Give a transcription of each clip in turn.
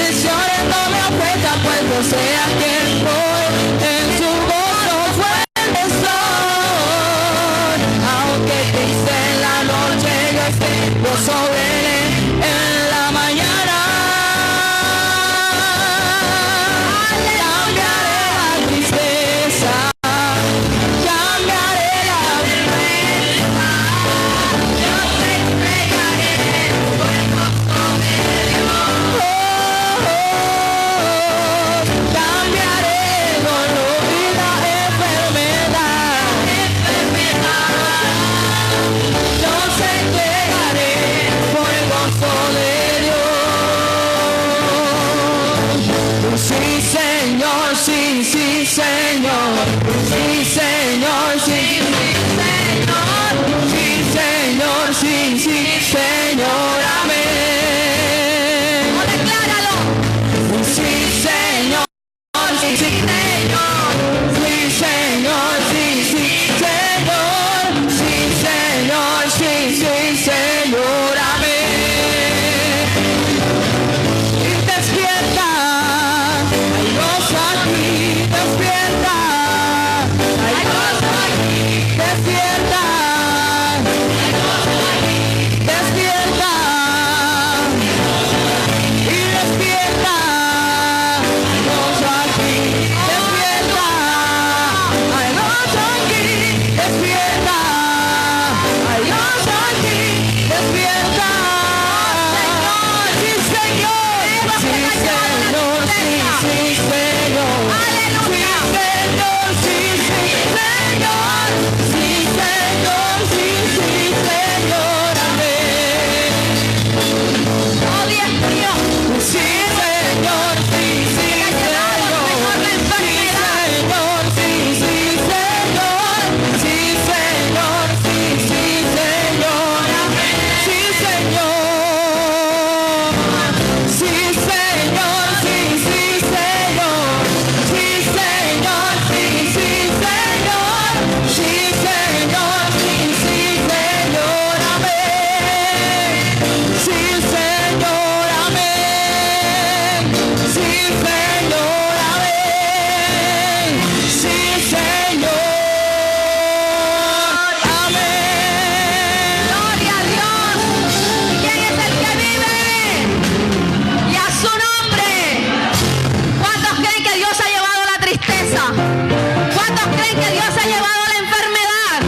bendiciones no me afectan, pues yo sé a quién voy. En su gozo fuerte soy. Aunque triste en la noche yo esté, yo sobre él en la mañana. Cambiaré la tristeza, cambiaré la vergüenza. Yo te entregaré por el gozo de Dios. Cambiaré el dolor y la enfermedad. Yo te entregaré por el gozo de Dios. Sí, Señor, sí, sí, Señor. Sí, Señor, sí, sí, Señor. Sí, Señor, sí, sí, Señor. Amén. Decláralo. Sí, Señor, sí, sí, Señor. Sí, Señor, sí, sí, Señor. Sí, Señor, sí, sí, Señor. Amén. Y despierta, hay gozo aquí, despierta, hay gozo aquí, despierta, hay gozo aquí, despierta, y despierta, hay gozo aquí, despierta, hay gozo aquí, despierta, hay gozo aquí, despierta. Sí, Señor, sí, Señor, sí, sí, Señor. Aleluya. Sí, Señor, sí, Señor. Sí, Señor, sí, sí, Señor. Amén. Oh, Dios mío. Sí, Señor, sí, sí, Señor. Sí, Señor, sí, sí, Señor. Sí, Señor, sí, sí, Señor. Amén. Sí, Señor. Sí, Señor, sí, sí, Señor. Sí, Señor, sí, sí, Señor. Sí, Señor, sí, sí, Señor. Amén. Sí, Señor, amén. Sí, Señor, amén. Sí, Señor, amén. Gloria a Dios. ¿Quién es el que vive? Y a su nombre. ¿Cuántos creen que Dios ha llevado la tristeza? ¿Cuántos creen que Dios ha llevado la enfermedad?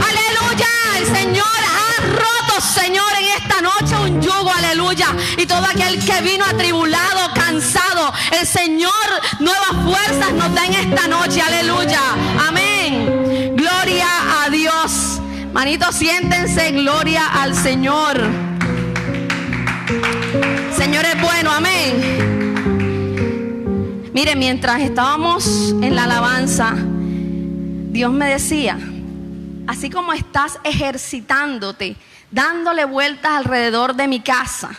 Aleluya. El Señor ha roto, Señor, en esta noche un yugo, aleluya. Y todo aquel que vino atribulado, cansado, el Señor nuevas fuerzas nos da en esta noche, aleluya. Amén. Gloria a Dios. Manitos, siéntense, gloria al Señor. Señor es bueno, amén. Mire, mientras estábamos en la alabanza, Dios me decía, así como estás ejercitándote, dándole vueltas alrededor de mi casa,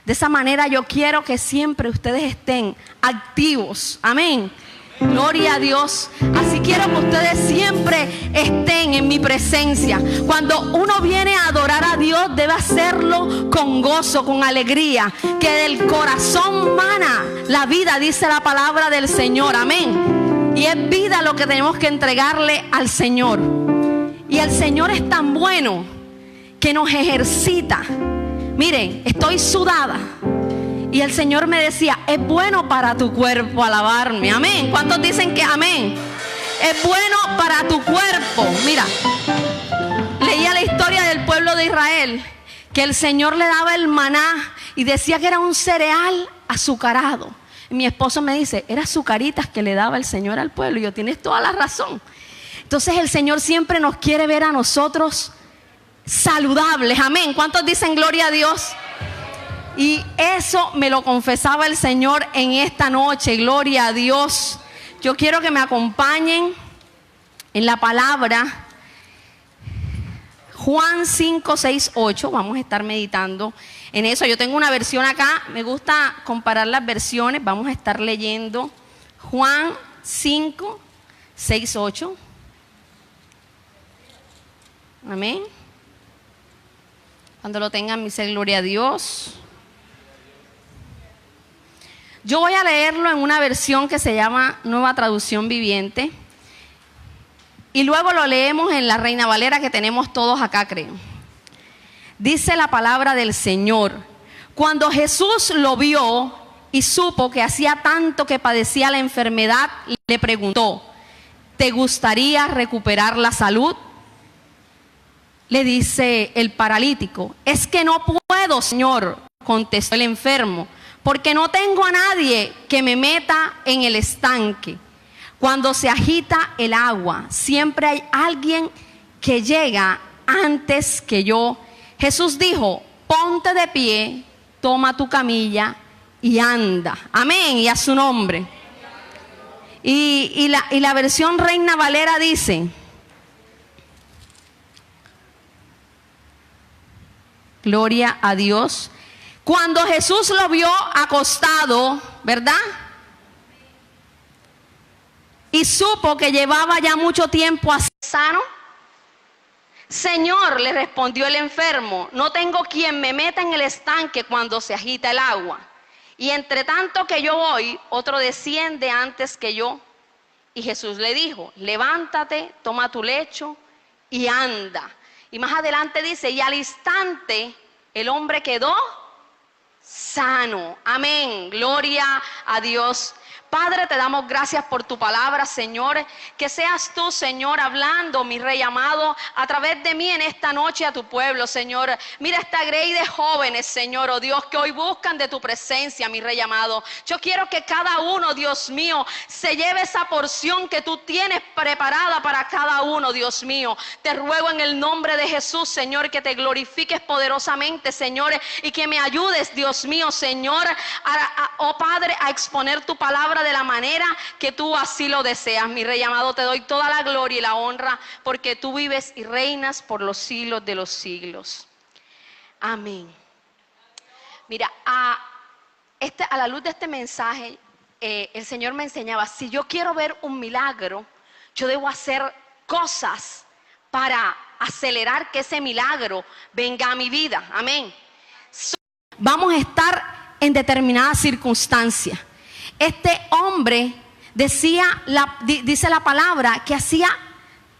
de esa manera yo quiero que siempre ustedes estén activos, amén. Gloria a Dios. Así quiero que ustedes siempre estén en mi presencia. Cuando uno viene a adorar a Dios, debe hacerlo con gozo, con alegría, que del corazón mana la vida, dice la palabra del Señor, amén. Y es vida lo que tenemos que entregarle al Señor. Y el Señor es tan bueno que nos ejercita. Miren, estoy sudada. Y el Señor me decía, es bueno para tu cuerpo alabarme, amén. ¿Cuántos dicen que amén? Es bueno para tu cuerpo. Mira, leía la historia del pueblo de Israel, que el Señor le daba el maná y decía que era un cereal azucarado. Y mi esposo me dice, era azucaritas que le daba el Señor al pueblo. Y yo, tienes toda la razón. Entonces el Señor siempre nos quiere ver a nosotros saludables, amén. ¿Cuántos dicen gloria a Dios? Y eso me lo confesaba el Señor en esta noche, gloria a Dios. Yo quiero que me acompañen en la palabra Juan 5, 6, 8. Vamos a estar meditando en eso. Yo tengo una versión acá, me gusta comparar las versiones. Vamos a estar leyendo Juan 5, 6, 8. Amén. Cuando lo tengan, me dice gloria a Dios. Yo voy a leerlo en una versión que se llama Nueva Traducción Viviente. Y luego lo leemos en la Reina Valera que tenemos todos acá, creo. Dice la palabra del Señor: cuando Jesús lo vio y supo que hacía tanto que padecía la enfermedad, le preguntó: ¿te gustaría recuperar la salud? Le dice el paralítico: es que no puedo, Señor, contestó el enfermo, porque no tengo a nadie que me meta en el estanque. Cuando se agita el agua, siempre hay alguien que llega antes que yo. Jesús dijo: ponte de pie, toma tu camilla y anda. Amén, y a su nombre. Y la versión Reina Valera dice: gloria a Dios. Cuando Jesús lo vio acostado, ¿verdad? Y supo que llevaba ya mucho tiempo sano. Señor, le respondió el enfermo, no tengo quien me meta en el estanque cuando se agita el agua. Y entre tanto que yo voy, otro desciende antes que yo. Y Jesús le dijo: levántate, toma tu lecho y anda. Y más adelante dice: y al instante el hombre quedó sano. Amén, gloria a Dios. Padre, te damos gracias por tu palabra, Señor. Que seas tú, Señor, hablando, mi Rey amado, a través de mí en esta noche a tu pueblo, Señor. Mira esta grey de jóvenes, Señor, oh Dios, que hoy buscan de tu presencia, mi Rey amado. Yo quiero que cada uno, Dios mío, se lleve esa porción que tú tienes preparada para cada uno, Dios mío. Te ruego en el nombre de Jesús, Señor, que te glorifiques poderosamente, Señor, y que me ayudes, Dios mío, Señor, oh Padre, a exponer tu palabra de la manera que tú así lo deseas. Mi Rey amado, te doy toda la gloria y la honra, porque tú vives y reinas por los siglos de los siglos. Amén. Mira, a la luz de este mensaje, el Señor me enseñaba: si yo quiero ver un milagro, yo debo hacer cosas para acelerar que ese milagro venga a mi vida. Amén. Vamos a estar en determinadas circunstancias. Este hombre dice la palabra que hacía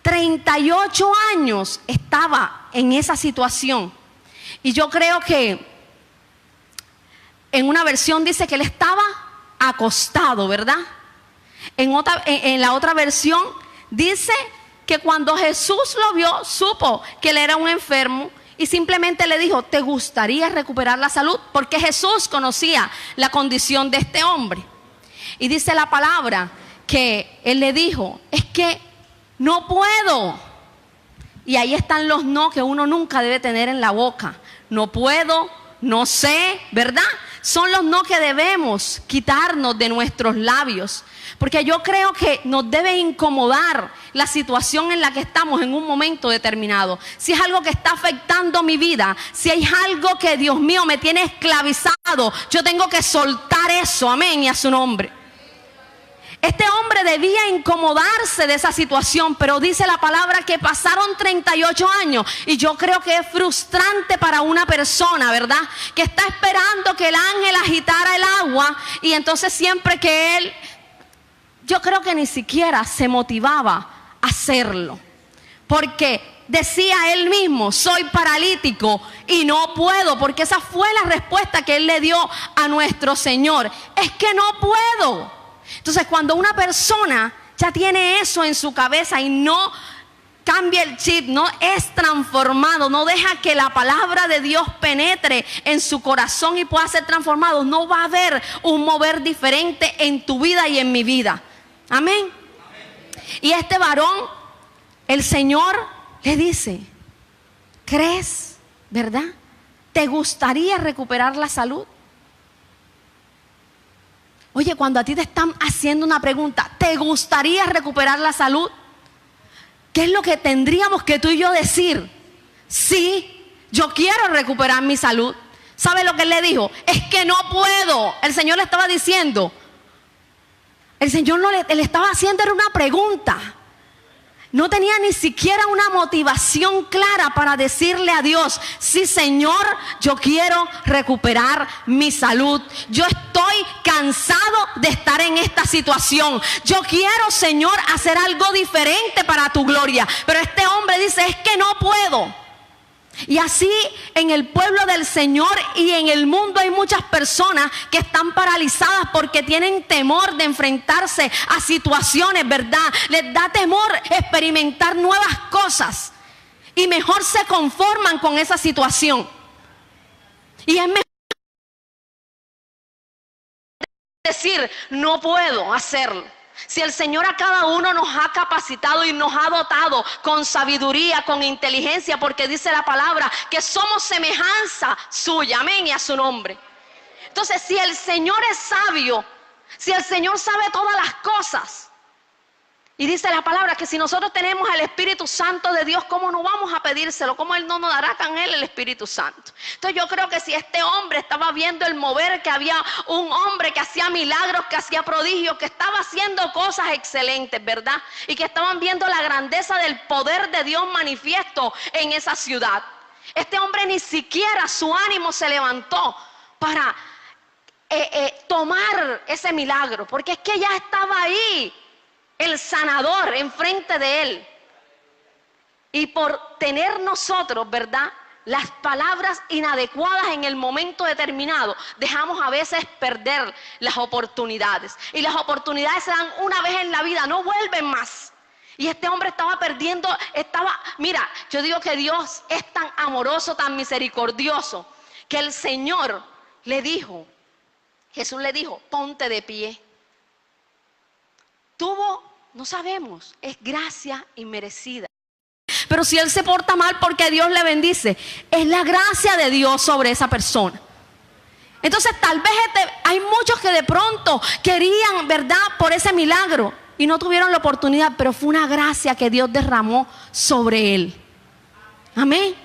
38 años estaba en esa situación. Y yo creo que en una versión dice que él estaba acostado, ¿verdad? En la otra versión dice que cuando Jesús lo vio, supo que él era un enfermo y simplemente le dijo: ¿te gustaría recuperar la salud? Porque Jesús conocía la condición de este hombre. Y dice la palabra que él le dijo: es que no puedo. Y ahí están los no que uno nunca debe tener en la boca. No puedo, no sé, ¿verdad? Son los no que debemos quitarnos de nuestros labios. Porque yo creo que nos debe incomodar la situación en la que estamos en un momento determinado. Si es algo que está afectando mi vida, si hay algo que, Dios mío, me tiene esclavizado, yo tengo que soltar eso. Amén, y a su nombre. Este hombre debía incomodarse de esa situación, pero dice la palabra que pasaron 38 años y yo creo que es frustrante para una persona, ¿verdad? Que está esperando que el ángel agitara el agua y entonces siempre que él, yo creo que ni siquiera se motivaba a hacerlo, porque decía él mismo: soy paralítico y no puedo, porque esa fue la respuesta que él le dio a nuestro Señor: es que no puedo. Entonces, cuando una persona ya tiene eso en su cabeza y no cambia el chip, no es transformado, no deja que la palabra de Dios penetre en su corazón y pueda ser transformado, no va a haber un mover diferente en tu vida y en mi vida. Amén. Y este varón, el Señor le dice: ¿crees, verdad? ¿Te gustaría recuperar la salud? Oye, cuando a ti te están haciendo una pregunta, ¿te gustaría recuperar la salud? ¿Qué es lo que tendríamos que tú y yo decir? Sí, yo quiero recuperar mi salud. ¿Sabe lo que él le dijo? Es que no puedo. El Señor le estaba diciendo, el Señor no le estaba haciendo era una pregunta. No tenía ni siquiera una motivación clara para decirle a Dios: sí, Señor, yo quiero recuperar mi salud. Yo estoy cansado de estar en esta situación. Yo quiero, Señor, hacer algo diferente para tu gloria. Pero este hombre dice: es que no puedo. Y así en el pueblo del Señor y en el mundo hay muchas personas que están paralizadas porque tienen temor de enfrentarse a situaciones, ¿verdad? Les da temor experimentar nuevas cosas y mejor se conforman con esa situación. Y es mejor decir: no puedo hacerlo. Si el Señor a cada uno nos ha capacitado y nos ha dotado con sabiduría, con inteligencia, porque dice la palabra que somos semejanza suya, amén, y a su nombre. Entonces, si el Señor es sabio, si el Señor sabe todas las cosas, y dice la palabra que si nosotros tenemos el Espíritu Santo de Dios, ¿cómo no vamos a pedírselo? ¿Cómo Él no nos dará con Él el Espíritu Santo? Entonces yo creo que si este hombre estaba viendo el mover, que había un hombre que hacía milagros, que hacía prodigios, que estaba haciendo cosas excelentes, ¿verdad? Y que estaban viendo la grandeza del poder de Dios manifiesto en esa ciudad. Este hombre ni siquiera su ánimo se levantó para tomar ese milagro, porque es que ya estaba ahí el sanador enfrente de él. Y por tener nosotros, ¿verdad?, las palabras inadecuadas en el momento determinado, dejamos a veces perder las oportunidades. Y las oportunidades se dan una vez en la vida, no vuelven más. Y este hombre estaba perdiendo, mira, yo digo que Dios es tan amoroso, tan misericordioso, que el Señor le dijo, Jesús le dijo: ponte de pie. No sabemos, es gracia inmerecida. Pero si él se porta mal porque Dios le bendice, es la gracia de Dios sobre esa persona. Entonces tal vez hay muchos que de pronto querían, ¿verdad?, por ese milagro y no tuvieron la oportunidad, pero fue una gracia que Dios derramó sobre él. Amén.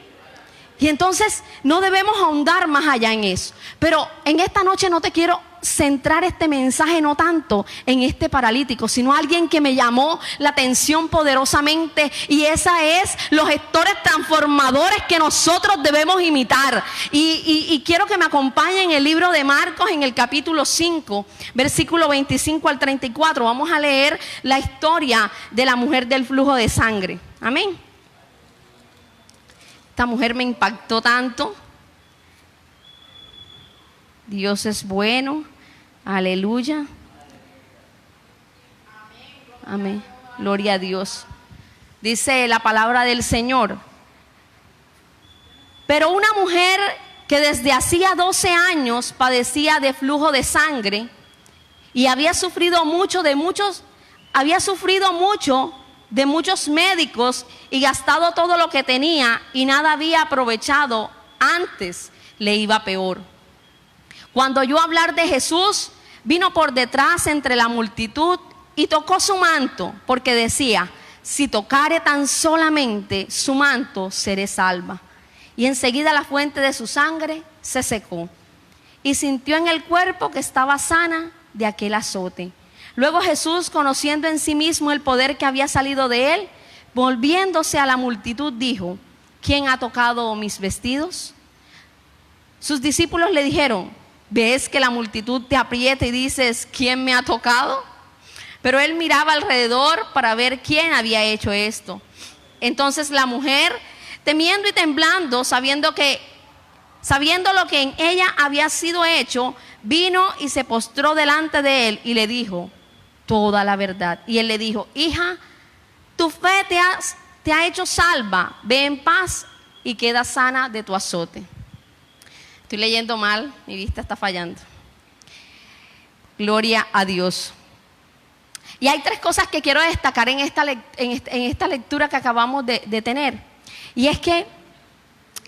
Y entonces no debemos ahondar más allá en eso. Pero en esta noche no te quiero centrar este mensaje no tanto en este paralítico, sino alguien que me llamó la atención poderosamente, y esa es los gestores transformadores que nosotros debemos imitar. Y quiero que me acompañen en el libro de Marcos, en el capítulo 5, versículo 25 al 34. Vamos a leer la historia de la mujer del flujo de sangre. Amén. Esta mujer me impactó tanto. Dios es bueno. Aleluya. Amén. Gloria a Dios. Dice la palabra del Señor: pero una mujer que desde hacía 12 años padecía de flujo de sangre y había sufrido mucho de muchos médicos y gastado todo lo que tenía y nada había aprovechado, antes le iba peor. Cuando oyó hablar de Jesús, vino por detrás entre la multitud y tocó su manto, porque decía: si tocare tan solamente su manto, seré salva. Y enseguida la fuente de su sangre se secó, y sintió en el cuerpo que estaba sana de aquel azote. Luego Jesús, conociendo en sí mismo el poder que había salido de él, volviéndose a la multitud, dijo: ¿quién ha tocado mis vestidos? Sus discípulos le dijeron: ¿ves que la multitud te aprieta y dices: ¿quién me ha tocado? Pero él miraba alrededor para ver quién había hecho esto. Entonces la mujer, temiendo y temblando, sabiendo lo que en ella había sido hecho, vino y se postró delante de él y le dijo toda la verdad. Y él le dijo: hija, tu fe te ha hecho salva, ve en paz y queda sana de tu azote. Estoy leyendo mal, mi vista está fallando. Gloria a Dios. Y hay tres cosas que quiero destacar en esta lectura que acabamos de tener. Y es que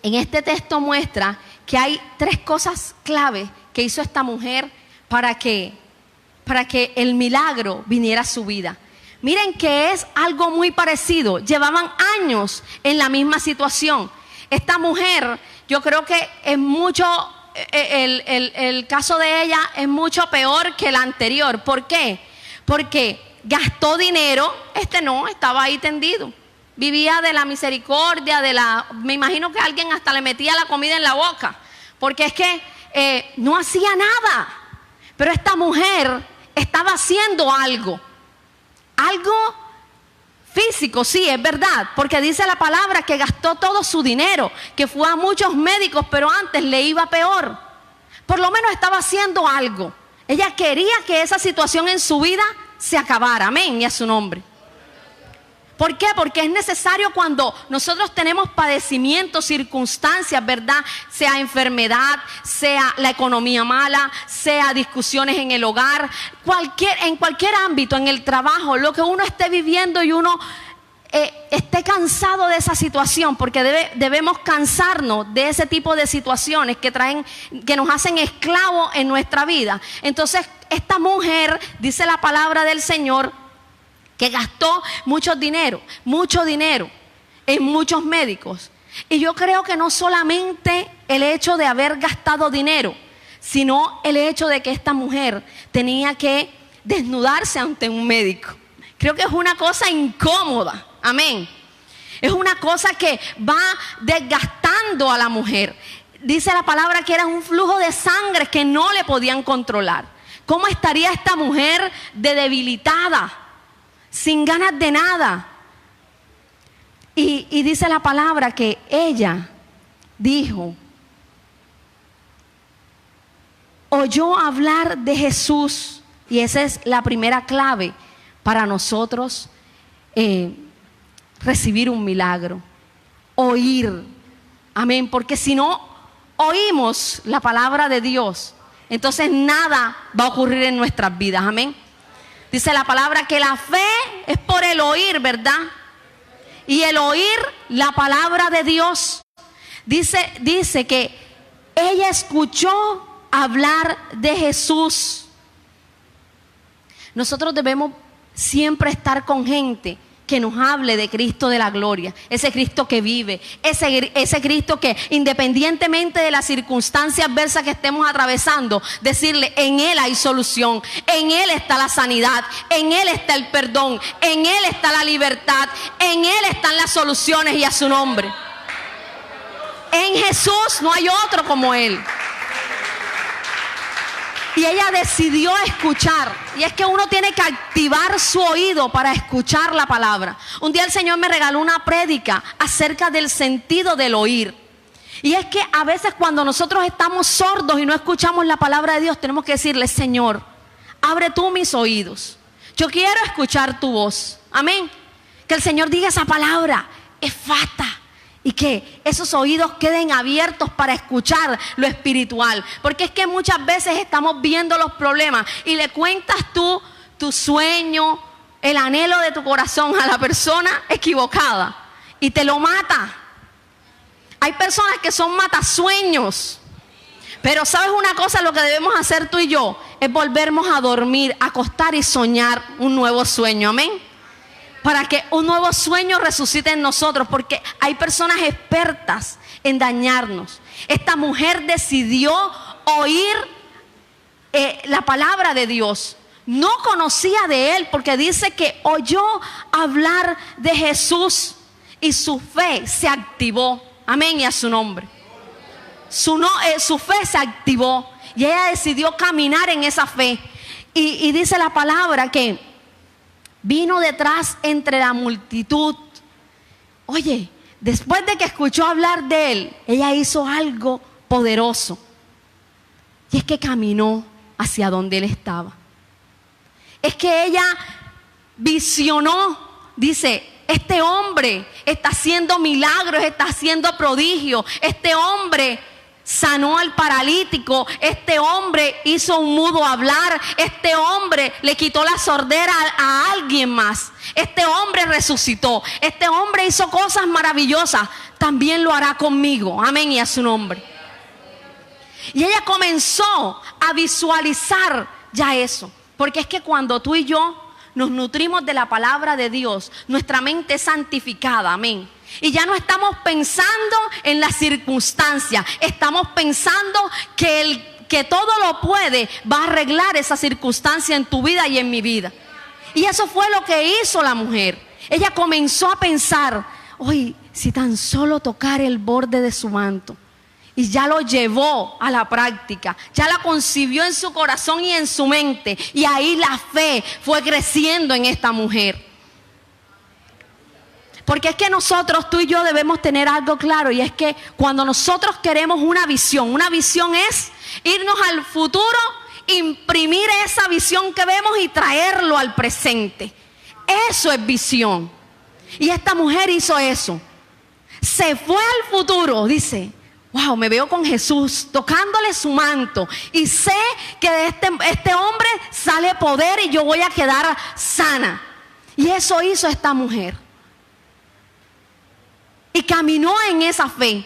en este texto muestra que hay tres cosas clave que hizo esta mujer para que el milagro viniera a su vida. Miren que es algo muy parecido. Llevaban años en la misma situación. Esta mujer, yo creo que es mucho, el caso de ella es mucho peor que el anterior. ¿Por qué? Porque gastó dinero, no, estaba ahí tendido. Vivía de la misericordia, me imagino que alguien hasta le metía la comida en la boca, porque es que no hacía nada. Pero esta mujer estaba haciendo algo físico, sí, es verdad, porque dice la palabra que gastó todo su dinero, que fue a muchos médicos, pero antes le iba peor. Por lo menos estaba haciendo algo. Ella quería que esa situación en su vida se acabara, amén, y a su nombre. ¿Por qué? Porque es necesario cuando nosotros tenemos padecimientos, circunstancias, ¿verdad? Sea enfermedad, sea la economía mala, sea discusiones en el hogar, en cualquier ámbito, en el trabajo, lo que uno esté viviendo y uno esté cansado de esa situación, porque debemos cansarnos de ese tipo de situaciones que nos hacen esclavos en nuestra vida. Entonces, esta mujer, dice la palabra del Señor, que gastó mucho dinero en muchos médicos. Y yo creo que no solamente el hecho de haber gastado dinero, sino el hecho de que esta mujer tenía que desnudarse ante un médico. Creo que es una cosa incómoda, amén. Es una cosa que va desgastando a la mujer. Dice la palabra que era un flujo de sangre que no le podían controlar. ¿Cómo estaría esta mujer de debilitada? Sin ganas de nada. Y dice la palabra que ella dijo, oyó hablar de Jesús. Y esa es la primera clave para nosotros recibir un milagro. Oír. Amén. Porque si no oímos la palabra de Dios, entonces nada va a ocurrir en nuestras vidas. Amén. Dice la palabra que la fe es por el oír, ¿verdad? Y el oír la palabra de Dios. Dice que ella escuchó hablar de Jesús. Nosotros debemos siempre estar con gente que nos hable de Cristo de la gloria, ese Cristo que vive, ese Cristo que independientemente de las circunstancias adversas que estemos atravesando, decirle, en Él hay solución, en Él está la sanidad, en Él está el perdón, en Él está la libertad, en Él están las soluciones y a su nombre. En Jesús no hay otro como Él. Y ella decidió escuchar. Y es que uno tiene que activar su oído para escuchar la palabra. Un día el Señor me regaló una prédica acerca del sentido del oír. Y es que a veces cuando nosotros estamos sordos y no escuchamos la palabra de Dios, tenemos que decirle, Señor, abre tú mis oídos. Yo quiero escuchar tu voz. Amén. Que el Señor diga esa palabra, efata. Y que esos oídos queden abiertos para escuchar lo espiritual. Porque es que muchas veces estamos viendo los problemas y le cuentas tú tu sueño, el anhelo de tu corazón a la persona equivocada y te lo mata. Hay personas que son matasueños. Pero ¿sabes una cosa? Lo que debemos hacer tú y yo es volvernos a dormir, acostar y soñar un nuevo sueño. Amén. Para que un nuevo sueño resucite en nosotros, porque hay personas expertas en dañarnos. Esta mujer decidió oír la palabra de Dios. No conocía de Él, porque dice que oyó hablar de Jesús y su fe se activó. Amén, y a su nombre. Su fe se activó y ella decidió caminar en esa fe. Y dice la palabra que vino detrás entre la multitud. Oye, después de que escuchó hablar de Él, ella hizo algo poderoso. Y es que caminó hacia donde Él estaba. Es que ella visionó, dice, este hombre está haciendo milagros, está haciendo prodigios. Este hombre sanó al paralítico, este hombre hizo un mudo hablar, este hombre le quitó la sordera a alguien más, este hombre resucitó, este hombre hizo cosas maravillosas, también lo hará conmigo, amén, y a su nombre. Y ella comenzó a visualizar ya eso, porque es que cuando tú y yo nos nutrimos de la palabra de Dios, nuestra mente es santificada, amén. Y ya no estamos pensando en las circunstancias, estamos pensando que el que todo lo puede va a arreglar esa circunstancia en tu vida y en mi vida. Y eso fue lo que hizo la mujer. Ella comenzó a pensar, oye, si tan solo tocar el borde de su manto. Y ya lo llevó a la práctica, ya la concibió en su corazón y en su mente. Y ahí la fe fue creciendo en esta mujer. Porque es que nosotros, tú y yo, debemos tener algo claro. Y es que cuando nosotros queremos una visión es irnos al futuro, imprimir esa visión que vemos y traerlo al presente. Eso es visión. Y esta mujer hizo eso. Se fue al futuro, dice, wow, me veo con Jesús tocándole su manto y sé que de este hombre sale poder y yo voy a quedar sana. Y eso hizo esta mujer. Y caminó en esa fe.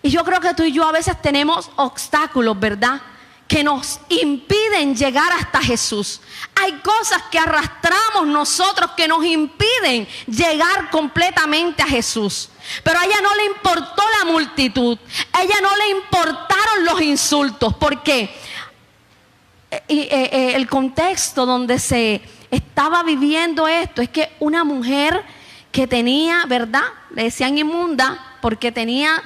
Y yo creo que tú y yo a veces tenemos obstáculos, ¿verdad?, que nos impiden llegar hasta Jesús. Hay cosas que arrastramos nosotros que nos impiden llegar completamente a Jesús. Pero a ella no le importó la multitud. A ella no le importaron los insultos. Porque el contexto donde se estaba viviendo esto es que una mujer que tenía, ¿verdad?, le decían inmunda porque tenía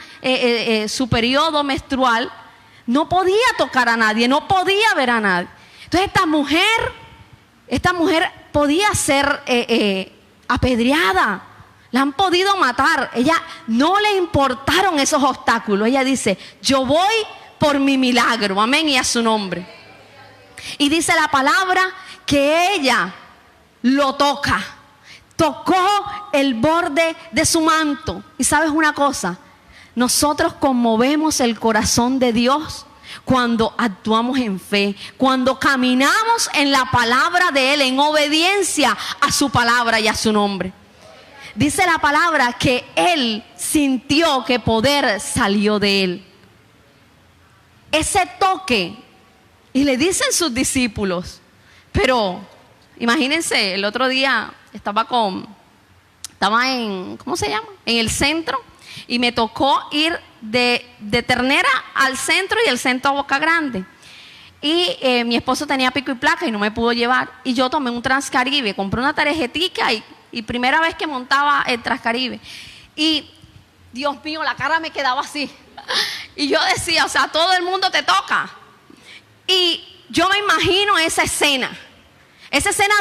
su periodo menstrual, no podía tocar a nadie, no podía ver a nadie. Entonces esta mujer podía ser apedreada, la han podido matar. Ella no le importaron esos obstáculos. Ella dice, yo voy por mi milagro, amén, y a su nombre. Y dice la palabra que ella lo toca. Tocó el borde de su manto. Y sabes una cosa, nosotros conmovemos el corazón de Dios cuando actuamos en fe, cuando caminamos en la palabra de Él, en obediencia a su palabra y a su nombre. Dice la palabra que Él sintió que poder salió de Él. Ese toque, y le dicen sus discípulos, pero imagínense, el otro día estaba en, ¿cómo se llama?, en el centro, y me tocó ir de Ternera al centro y el centro a Boca Grande. Y mi esposo tenía pico y placa y no me pudo llevar. Y yo tomé un Transcaribe, compré una tarjetica y primera vez que montaba el Transcaribe. Y Dios mío, la cara me quedaba así. Y yo decía, o sea, todo el mundo te toca. Y yo me imagino esa escena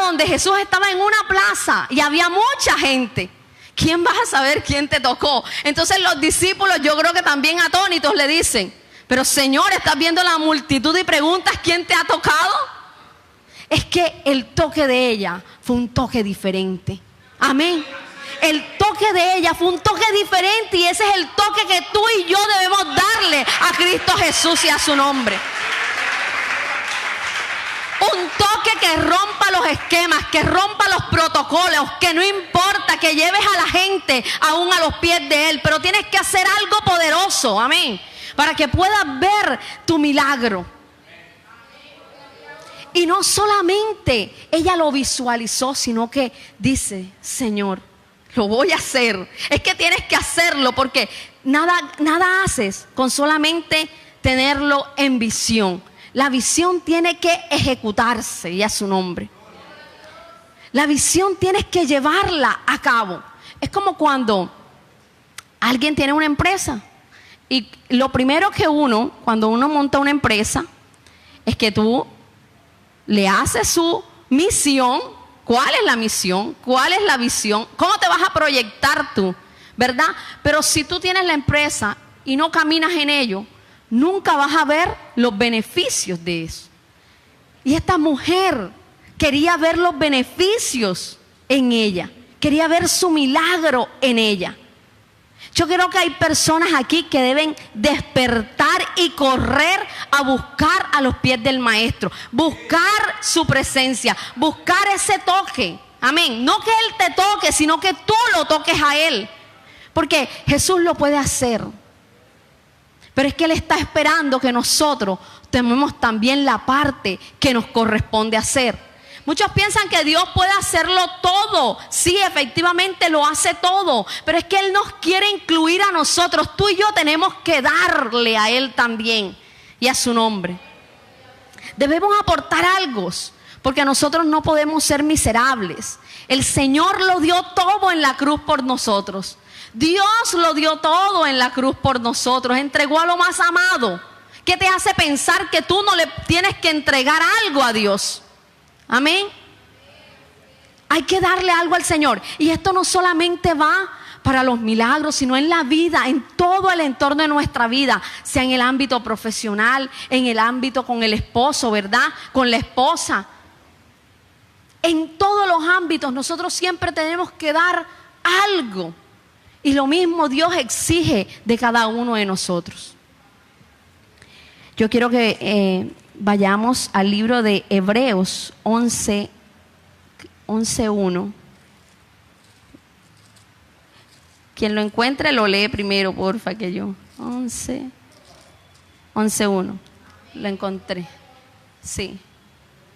donde Jesús estaba en una plaza y había mucha gente. ¿Quién vas a saber quién te tocó? Entonces los discípulos, yo creo que también atónitos, le dicen, pero Señor, ¿estás viendo la multitud y preguntas quién te ha tocado? Es que el toque de ella fue un toque diferente. Amén. El toque de ella fue un toque diferente, y ese es el toque que tú y yo debemos darle a Cristo Jesús y a su nombre. Un toque que rompa los esquemas, que rompa los protocolos, que no importa, que lleves a la gente aún a los pies de Él, pero tienes que hacer algo poderoso, amén, para que puedas ver tu milagro. Y no solamente ella lo visualizó, sino que dice, Señor, lo voy a hacer. Es que tienes que hacerlo, porque nada haces con solamente tenerlo en visión. La visión tiene que ejecutarse, y a su nombre. La visión tienes que llevarla a cabo. Es como cuando alguien tiene una empresa, y lo primero que cuando uno monta una empresa, es que tú le haces su misión. ¿Cuál es la misión? ¿Cuál es la visión? ¿Cómo te vas a proyectar tú? ¿Verdad? Pero si tú tienes la empresa y no caminas en ello, nunca vas a ver los beneficios de eso. Y esta mujer quería ver los beneficios en ella, quería ver su milagro en ella. Yo creo que hay personas aquí que deben despertar y correr a buscar a los pies del Maestro, buscar su presencia, buscar ese toque. Amén. No que Él te toque, sino que tú lo toques a Él, porque Jesús lo puede hacer. Pero es que Él está esperando que nosotros tomemos también la parte que nos corresponde hacer. Muchos piensan que Dios puede hacerlo todo. Sí, efectivamente lo hace todo. Pero es que Él nos quiere incluir a nosotros. Tú y yo tenemos que darle a Él también y a su nombre. Debemos aportar algo. porque nosotros no podemos ser miserables. El Señor lo dio todo en la cruz por nosotros. Dios lo dio todo en la cruz por nosotros, entregó a lo más amado. ¿Qué te hace pensar que tú no le tienes que entregar algo a Dios? Amén. Hay que darle algo al Señor. Y esto no solamente va para los milagros, sino en la vida, en todo el entorno de nuestra vida, sea en el ámbito profesional, en el ámbito con el esposo, ¿verdad? Con la esposa. En todos los ámbitos nosotros siempre tenemos que dar algo. Y lo mismo Dios exige de cada uno de nosotros. Yo quiero que vayamos al libro de Hebreos 11:1. Quien lo encuentre lo lee primero, porfa, que yo. 11:1. Lo encontré. Sí.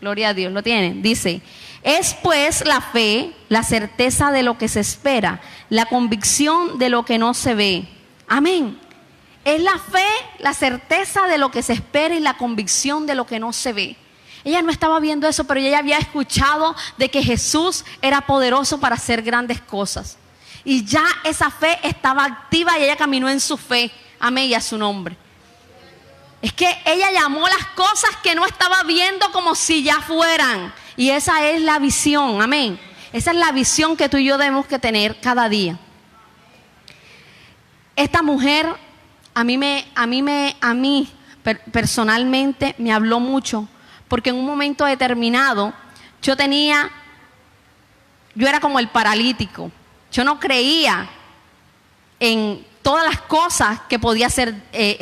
Gloria a Dios, lo tienen. Dice: es pues la fe, la certeza de lo que se espera, la convicción de lo que no se ve. Amén. Es la fe, la certeza de lo que se espera y la convicción de lo que no se ve. Ella no estaba viendo eso, pero ella había escuchado de que Jesús era poderoso para hacer grandes cosas. Y ya esa fe estaba activa y ella caminó en su fe. Amén, y a su nombre. Es que ella llamó las cosas que no estaba viendo como si ya fueran. Y esa es la visión, amén. Esa es la visión que tú y yo debemos que tener cada día. Esta mujer a mí personalmente me habló mucho, porque en un momento determinado yo era como el paralítico. Yo no creía en todas las cosas que podía hacer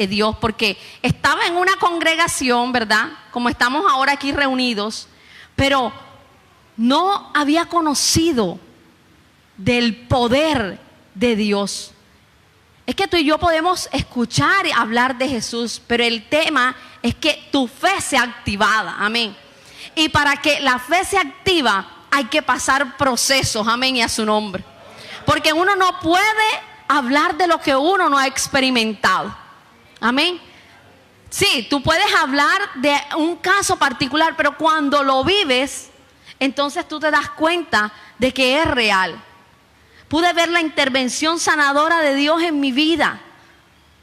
Dios, porque estaba en una congregación, ¿verdad? Como estamos ahora aquí reunidos, pero no había conocido del poder de Dios. Es que tú y yo podemos escuchar y hablar de Jesús, pero el tema es que tu fe sea activada, amén. Y para que la fe se activa hay que pasar procesos, amén, y a su nombre. Porque uno no puede hablar de lo que uno no ha experimentado. Amén. Sí, tú puedes hablar de un caso particular, pero cuando lo vives, entonces tú te das cuenta de que es real. Pude ver la intervención sanadora de Dios en mi vida.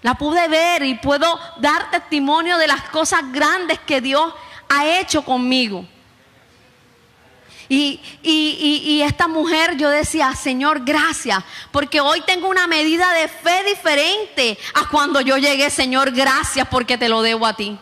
La pude ver y puedo dar testimonio de las cosas grandes que Dios ha hecho conmigo. Y esta mujer, yo decía: Señor, gracias, porque hoy tengo una medida de fe diferente a cuando yo llegué. Señor, gracias, porque te lo debo a ti.